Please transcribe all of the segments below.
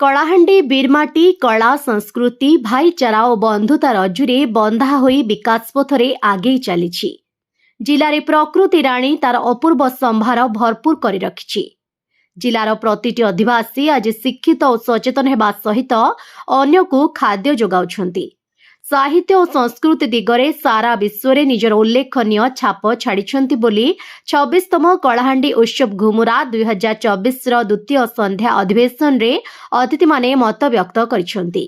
कलाहांडी बीरमाटी कला संस्कृति भाईचारा और बंधुतार अजुरे बंधा होई विकास पथरे आगे चली जिले प्रकृति राणी तार अपूर्व संभार भरपूर कर रखी। जिलार प्रतिटी अधिवासी आज शिक्षित और सचेतन होगा सहित अन्य को खाद्य जोगाउछंती। साहित्य और संस्कृति दिगरे सारा विश्व में निजर उल्लेखनीय छाप छाड़ी बोली 26तम कलाहांडी उत्सव घुमुरा 2024 द्वितीय संध्या अधिवेशन रे अतिथि माने मत व्यक्त करिसेंती।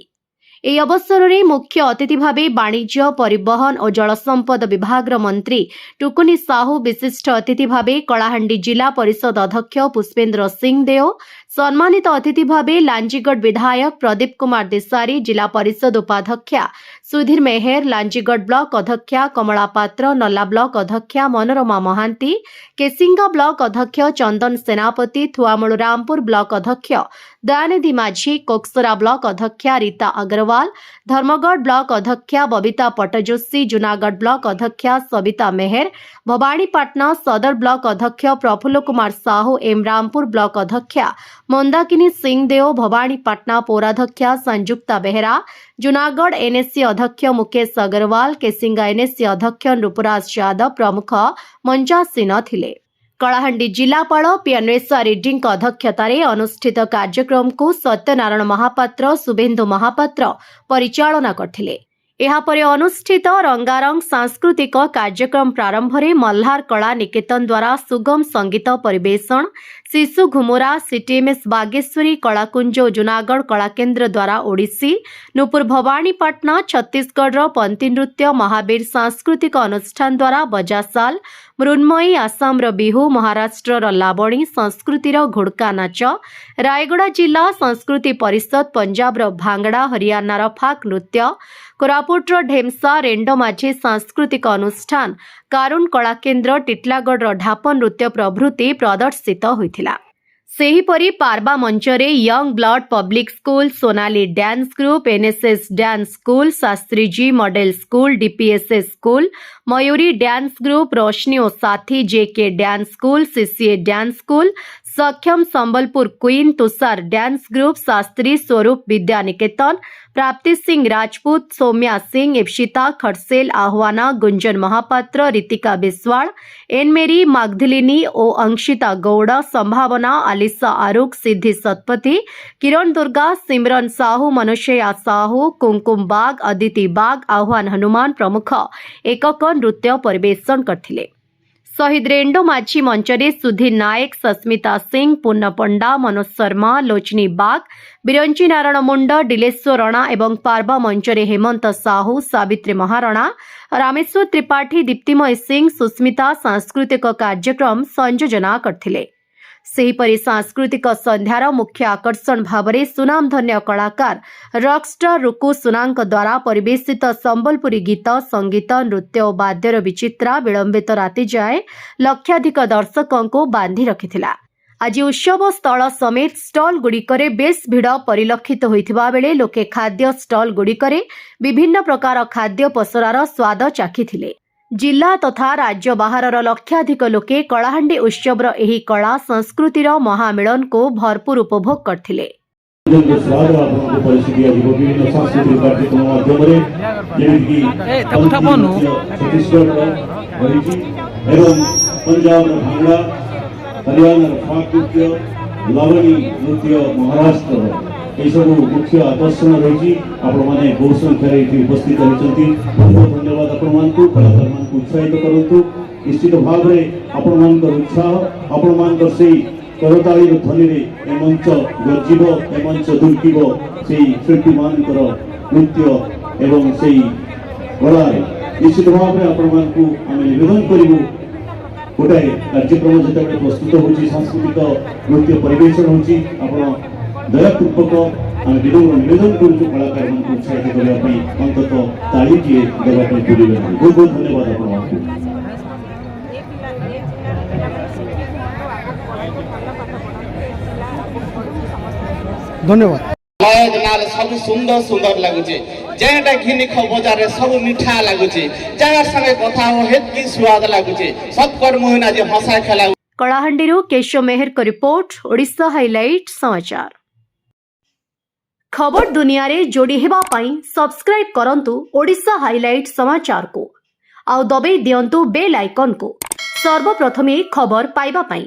ଏହି ଅବସରରେ ମୁଖ୍ୟ ଅତିଥି ଭାବେ ବାଣିଜ୍ୟ ପରିବହନ ଓ ଜଳସମ୍ପଦ ବିଭାଗର ମନ୍ତ୍ରୀ ଟୁକୁନି ସାହୁ, ବିଶିଷ୍ଟ ଅତିଥି ଭାବେ କଳାହାଣ୍ଡି ଜିଲ୍ଲା ପରିଷଦ ଅଧ୍ୟକ୍ଷ ପୁଷ୍ପେନ୍ଦ୍ର ସିଂ ଦେଓ, ସମ୍ମାନିତ ଅତିଥି ଭାବେ ଲାଞ୍ଜିଗଡ଼ ବିଧାୟକ ପ୍ରଦୀପ କୁମାର ଦେଶାରୀ, ଜିଲ୍ଲା ପରିଷଦ ଉପାଧ୍ୟକ୍ଷା ସୁଧୀର ମେହେର, ଲାଞ୍ଜିଗଡ଼ ବ୍ଲକ ଅଧ୍ୟକ୍ଷା କମଳା ପାତ୍ର, ନଲା ବ୍ଲକ ଅଧ୍ୟକ୍ଷା ମନୋରମା ମହାନ୍ତି, କେସିଙ୍ଗା ବ୍ଲକ ଅଧ୍ୟକ୍ଷ ଚନ୍ଦନ ସେନାପତି, ଥୁଆମୂଳ ରାମପୁର ବ୍ଲକ ଅଧ୍ୟକ୍ଷ ଦୟାନିଧି ମାଝୀ, କୋକସରା ବ୍ଲକ ଅଧ୍ୟକ୍ଷା ରୀତା अग्रवाल, धर्मगढ़ ब्लॉक अध्यक्षा बबीता पट्टजोशी, जूनागढ़ ब्लॉक अध्यक्षा सविता मेहर, भवानीपाटना सदर ब्लॉक अध्यक्ष प्रफुल्ल कुमार साहू, एम रामपुर ब्लॉक अध्यक्षा मंदाकिनी सिंह देव, भवानीपाटना पौराध्यक्षा संजुक्ता बेहरा, जूनागढ़ एनएससी अध्यक्ष मुकेश अग्रवाल, केसिंगा एनएससी अध्यक्ष नृपुराज यादव प्रमुख मंचासीन थिले। कलाहांडी जिलापाल पियान्वेसा रेड्डी अध्यक्षतार अनुष्ठित कार्यक्रम को सत्यनारायण महापात्र, शुभेन्दु महापात्र परिचालना करथिले। एहापरे अनुष्ठित रंगारंग सांस्कृतिक कार्यक्रम प्रारंभ में मल्हार कला निकेतन द्वारा सुगम संगीत परिवेषण, शिशु घुमुरा, सीटीएमएस बागेश्वरी कलाकुंज, जूनागढ़ कलाकेन्द्र द्वारा ओडिसी, नूपुर भवानीपाटना छत्तीसगढ़ पंती नृत्य, महावीर सांस्कृतिक अनुष्ठान द्वारा बजासाल, मृण्मयी आसामर बिहू, महाराष्ट्र लावणी संस्कृतिर घोड़का नाच, रायगड़ा जिला संस्कृति परिषद, पंजाब भांगड़ा, हरियाणार फाक नृत्य, कोरापुटर ढेमसा रेंडमाझी सांस्कृतिक अनुष्ठान, कारुण कलाकेन्द्र, टिटलागढ़ ढाप नृत्य प्रभृति प्रदर्शित होइथिला। सेहीपरि पारबा मंचरे young blood public school, Sonali dance group, NSS dance school, Shastriji model school, DPSS school, Mayuri dance group, Roshni और साथी, JK dance school, CCA dance school, Saksham Sambalpur queen, Tushar dance group, Shastri Swarup Vidya निकेतन, प्राप्ति सिंह राजपूत, सौम्या सिंह, इप्सिता खड़सेल, आह्वाना, गुंजन महापात्र, रितिका बिस्वाल, एनमेरी मागधिलिनी ओ अंशिता गौड़ा, संभावना, आलिसा आरुख, सिद्धि सतपथी, किरण दुर्गा, सिमरन साहू, मनुष्या साहू, कुमकुम बाग, अदिति बाग, आह्वान हनुमान प्रमुख एकक नृत्य परिवेषण करथिले। शहीद रेंडो माझी मंचरे सुधीर नायक, सस्मिता सिंह, पूर्ण पंडा, मनोज शर्मा, लोचनी बाग, बिरंची नारायण मुंड, डिलेश्वर रणा एवं पारबा मंचरे हेमंत साहू, सावित्री महारणा, रामेश्वर त्रिपाठी, दीप्तिमय सिंह, सुस्मिता सांस्कृतिक कार्यक्रम संयोजना करथिले। सेहीपरि सांस्कृतिक संध्यार मुख्य आकर्षण भावरे सुनामधन्य कलाकार रॉकस्टार रुकु सुनांक द्वारा परिवेशित संबलपुरी गीत, संगीत, नृत्य और वाद्यर विचित्रा विलंबित राति जाए लक्षाधिक दर्शकों को बांधि रखिथिला। आज उत्सव स्थल समेत स्टल गुड़िकरे बेस भिड़ परिलक्षित होइथिबा बेले लोके खाद्य स्टल गुड़िकरे विभिन्न प्रकार खाद्य पसरार स्वाद चाखिथिले। जिला तथा राज्य बाहर लक्षाधिक लोके कलाहांडी उत्सवर एही कला संस्कृतिर महामिलन को भरपूर उपभोग करथिले। सब मुख्य आकर्षण रही आपने बहु संख्यार उपस्थित होती। बहुत धन्यवाद आपण कलाकार मान उत्साहित करूँ। निश्चित भाव में आपण उत्साह आपण से करताली ध्वनि मंच गर्जिब, मंच दुर्किब से शिल्पी मान नृत्य एवं से कला निश्चित भाव में आपण आम निवेदन करूँ। गोटाए कार्यक्रम जो प्रस्तुत हो सांस्कृतिक नृत्य परिवेशन हो दयापूर्वक आम विनम्र निवेदन करूँ कलाकार मान उत्साहित करने अंतत ताली देवाई भूलिए। बहुत बहुत धन्यवाद आपको। धन्यवाद। सब सुंदर सुंदर लगुचे जेटा घिनी खाओ बजार सब मीठा लगुचे जहाँ संगे कथा हो हेतकी स्वाद लगुचे सब कर मुहिना जे हंसा खेला। कलाहांडी केशव मेहर को रिपोर्ट, ओडिशा हाइलाइट समाचार। खबर दुनिया रे जोड़ी हेबा पाई सब्सक्राइब करंतु ओडिशा हाइलाइट समाचार को आउ दबे दियंतु बेल आइकन को सर्वप्रथमे खबर पाइबा पाई।